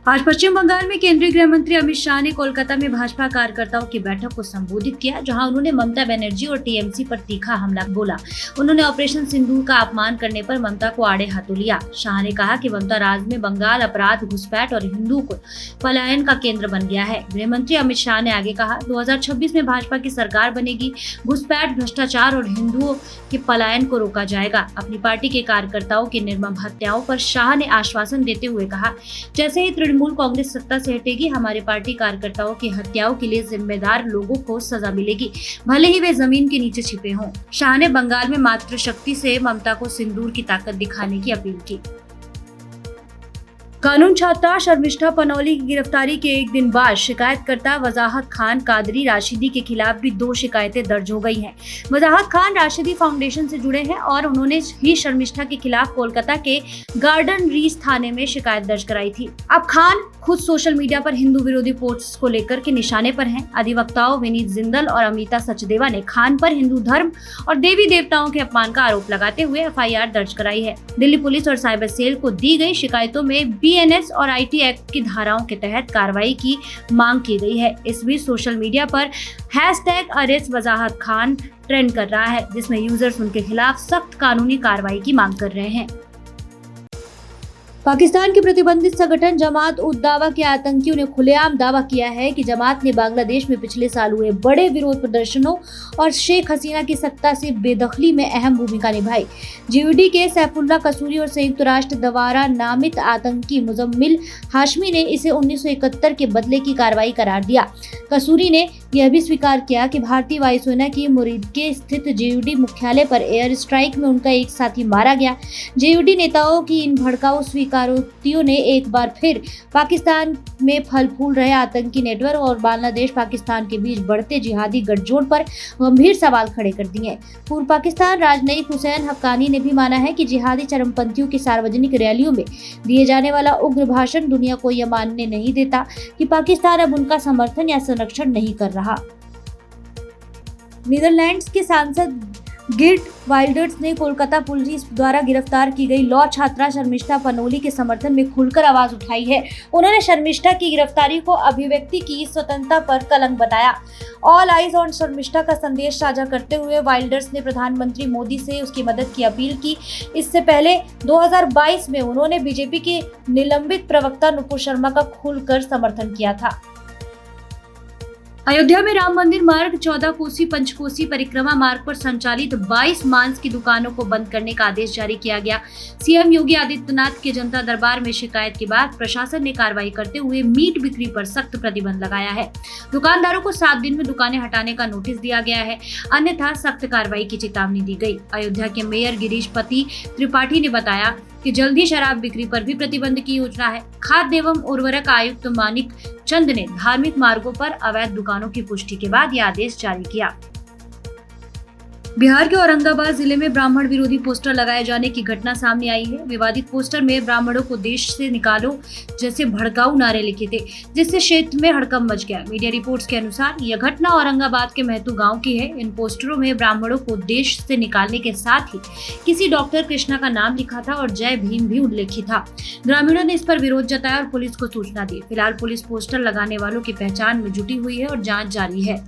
आज पश्चिम बंगाल में केंद्रीय गृह मंत्री अमित शाह ने कोलकाता में भाजपा कार्यकर्ताओं की बैठक को संबोधित किया, जहां उन्होंने ममता बनर्जी और टीएमसी पर तीखा हमला बोला। उन्होंने ऑपरेशन सिंदूर का अपमान करने पर ममता को आड़े हाथों लिया। शाह ने कहा कि ममता राज में बंगाल अपराध, घुसपैठ और हिंदू को पलायन का केंद्र बन गया है। गृह मंत्री अमित शाह ने आगे कहा, 2026 में भाजपा की सरकार बनेगी, घुसपैठ, भ्रष्टाचार और हिंदुओं के पलायन को रोका जाएगा। अपनी पार्टी के कार्यकर्ताओं की निर्मम हत्याओं पर शाह ने आश्वासन देते हुए कहा, जैसे ही तृणमूल कांग्रेस सत्ता से हटेगी, हमारी पार्टी कार्यकर्ताओं की हत्याओं के लिए जिम्मेदार लोगों को सजा मिलेगी, भले ही वे जमीन के नीचे छिपे हों। शाह ने बंगाल में मातृशक्ति से ममता को सिंदूर की ताकत दिखाने की अपील की। कानून छात्रा शर्मिष्ठा पनौली की गिरफ्तारी के एक दिन बाद शिकायतकर्ता वजाहत खान कादरी राशिदी के खिलाफ भी 2 शिकायतें दर्ज हो गई हैं। वजाहत खान राशिदी फाउंडेशन से जुड़े हैं और उन्होंने ही शर्मिष्ठा के खिलाफ कोलकाता के गार्डन रीच थाने में शिकायत दर्ज कराई थी। अब खान खुद सोशल मीडिया पर हिंदू विरोधी पोस्ट्स को लेकर के निशाने पर हैं। अधिवक्ताओं विनीत जिंदल और अमिता सचदेवा ने खान पर हिंदू धर्म और देवी देवताओं के अपमान का आरोप लगाते हुए एफआईआर दर्ज कराई है। दिल्ली पुलिस और साइबर सेल को दी गई शिकायतों में बीएनएस और आईटी एक्ट की धाराओं के तहत कार्रवाई की मांग की गई है। इस बीच सोशल मीडिया पर #अरेस्ट वजाहत खान ट्रेंड कर रहा है, जिसमें यूजर्स उनके खिलाफ सख्त कानूनी कार्रवाई की मांग कर रहे हैं। पाकिस्तान के प्रतिबंधित संगठन जमात उद दावा के आतंकियों ने खुलेआम दावा किया है कि जमात ने बांग्लादेश में पिछले साल हुए बड़े विरोध प्रदर्शनों और शेख हसीना की सत्ता से बेदखली में अहम भूमिका निभाई। जीओडी के सैफुल्लाह कसूरी और संयुक्त राष्ट्र द्वारा नामित आतंकी मुजम्मिल हाशमी ने इसे 1971 के बदले की कार्रवाई करार दिया। कसूरी ने यह भी स्वीकार किया कि भारतीय वायुसेना की मुरीदके स्थित जीओडी मुख्यालय पर एयर स्ट्राइक में उनका एक साथी मारा गया। जीओडी नेताओं की इन भड़काऊ स्वीकारोक्तियों ने एक बार फिर पाकिस्तान में फल फूल रहे आतंकी नेटवर्क और बांग्लादेश पाकिस्तान के बीच बढ़ते जिहादी गठजोड़ पर गंभीर सवाल खड़े कर दिए। पूर्व पाकिस्तान राजनयिक हुसैन हक्कानी ने भी माना है कि जिहादी चरमपंथियों की सार्वजनिक रैलियों में दिए जाने वाला उग्र भाषण दुनिया को यह मानने नहीं देता कि पाकिस्तान अब उनका समर्थन या संरक्षण नहीं कर रहा। नीदरलैंड्स के सांसद गिर्ट वाइल्डर्स ने कोलकाता पुलिस द्वारा गिरफ्तार की गई लॉ छात्रा शर्मिष्ठा पनौली के समर्थन में खुलकर आवाज उठाई है। उन्होंने शर्मिष्ठा की गिरफ्तारी को अभिव्यक्ति की स्वतंत्रता पर कलंक बताया। ऑल आइज ऑन शर्मिष्ठा का संदेश साझा करते हुए वाइल्डर्स ने प्रधानमंत्री मोदी से उसकी मदद की अपील की। इससे पहले 2022 में उन्होंने बीजेपी के निलंबित प्रवक्ता नुपुर शर्मा का खुलकर समर्थन किया था। अयोध्या में राम मंदिर मार्ग 14 कोसी पंचकोसी परिक्रमा मार्ग पर संचालित 22 मांस की दुकानों को बंद करने का आदेश जारी किया गया। सीएम योगी आदित्यनाथ के जनता दरबार में शिकायत के बाद प्रशासन ने कार्रवाई करते हुए मीट बिक्री पर सख्त प्रतिबंध लगाया है। दुकानदारों को 7 दिन में दुकानें हटाने का नोटिस दिया गया है, अन्यथा सख्त कार्रवाई की चेतावनी दी गई। अयोध्या के मेयर गिरीश पति त्रिपाठी ने बताया कि जल्द ही शराब बिक्री पर भी प्रतिबंध की योजना है। खाद्य एवं उर्वरक आयुक्त मानिक चंद ने धार्मिक मार्गों पर अवैध दुकानों की पुष्टि के बाद यह आदेश जारी किया। बिहार के औरंगाबाद जिले में ब्राह्मण विरोधी पोस्टर लगाए जाने की घटना सामने आई है। विवादित पोस्टर में ब्राह्मणों को देश से निकालो जैसे भड़काऊ नारे लिखे थे, जिससे क्षेत्र में हड़कंप मच गया। मीडिया रिपोर्ट्स के अनुसार यह घटना औरंगाबाद के महतू गांव की है। इन पोस्टरों में ब्राह्मणों को देश से निकालने के साथ ही किसी डॉक्टर कृष्णा का नाम लिखा था और जय भीम भी उल्लेखित था। ग्रामीणों ने इस पर विरोध जताया और पुलिस को सूचना दी। फिलहाल पुलिस पोस्टर लगाने वालों की पहचान में जुटी हुई है और जाँच जारी है।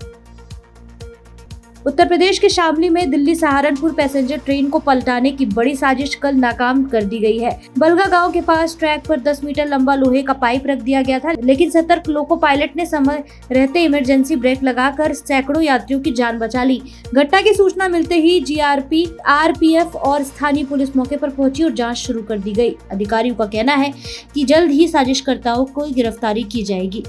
उत्तर प्रदेश के शामली में दिल्ली सहारनपुर पैसेंजर ट्रेन को पलटाने की बड़ी साजिश कल नाकाम कर दी गई है। बलगा गांव के पास ट्रैक पर 10 मीटर लंबा लोहे का पाइप रख दिया गया था, लेकिन सतर्क लोको पायलट ने समय रहते इमरजेंसी ब्रेक लगाकर सैकड़ों यात्रियों की जान बचा ली। घटना की सूचना मिलते ही जीआरपी, आरपीएफ और स्थानीय पुलिस मौके पर पहुंची और जाँच शुरू कर दी गयी। अधिकारियों का कहना है कि जल्द ही साजिशकर्ताओं को गिरफ्तारी की जाएगी।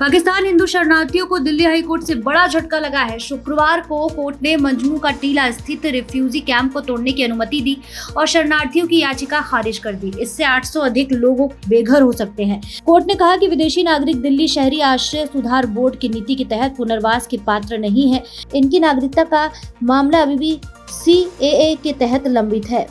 पाकिस्तान हिंदू शरणार्थियों को दिल्ली हाई कोर्ट से बड़ा झटका लगा है। शुक्रवार को कोर्ट ने मजनू का टीला स्थित रिफ्यूजी कैंप को तोड़ने की अनुमति दी और शरणार्थियों की याचिका खारिज कर दी। इससे 800 अधिक लोग बेघर हो सकते हैं। कोर्ट ने कहा कि विदेशी नागरिक दिल्ली शहरी आश्रय सुधार बोर्ड की नीति के तहत पुनर्वास के पात्र नहीं है। इनकी नागरिकता का मामला अभी भी CAA के तहत लंबित है।